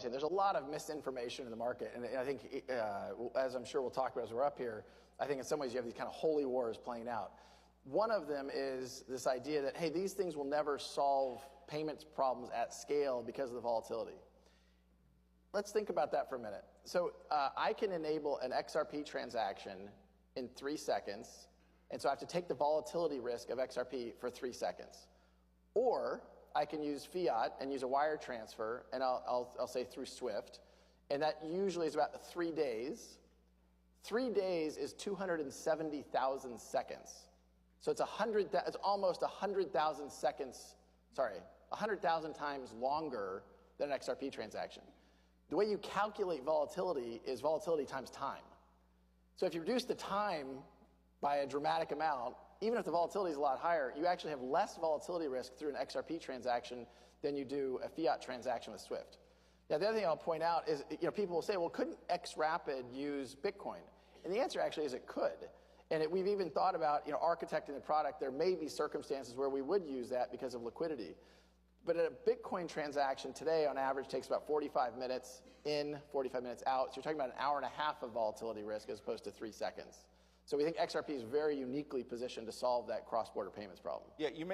chain. There's a lot of misinformation in the market, and I think, as I'm sure we'll talk about as we're up here, I think in some ways you have these kind of holy wars playing out. One of them is this idea that, hey, these things will never solve payments problems at scale because of the volatility. Let's think about that for a minute. So I can enable an XRP transaction in 3 seconds, and so I have to take the volatility risk of XRP for 3 seconds. Or I can use fiat and use a wire transfer, and I'll say through SWIFT, and that usually is about 3 days. 3 days is 270,000 seconds. So it's almost 100,000 seconds, 100,000 times longer than an XRP transaction. The way you calculate volatility is volatility times time. So if you reduce the time by a dramatic amount, even if the volatility is a lot higher, you actually have less volatility risk through an XRP transaction than you do a fiat transaction with SWIFT. Now, the other thing I'll point out is, people will say, well, couldn't XRapid use Bitcoin? And the answer actually is it could. And we've even thought about, architecting the product. There may be circumstances where we would use that because of liquidity. But a Bitcoin transaction today, on average, takes about 45 minutes in, 45 minutes out. So you're talking about an hour and a half of volatility risk as opposed to 3 seconds. So we think XRP is very uniquely positioned to solve that cross-border payments problem. Yeah, you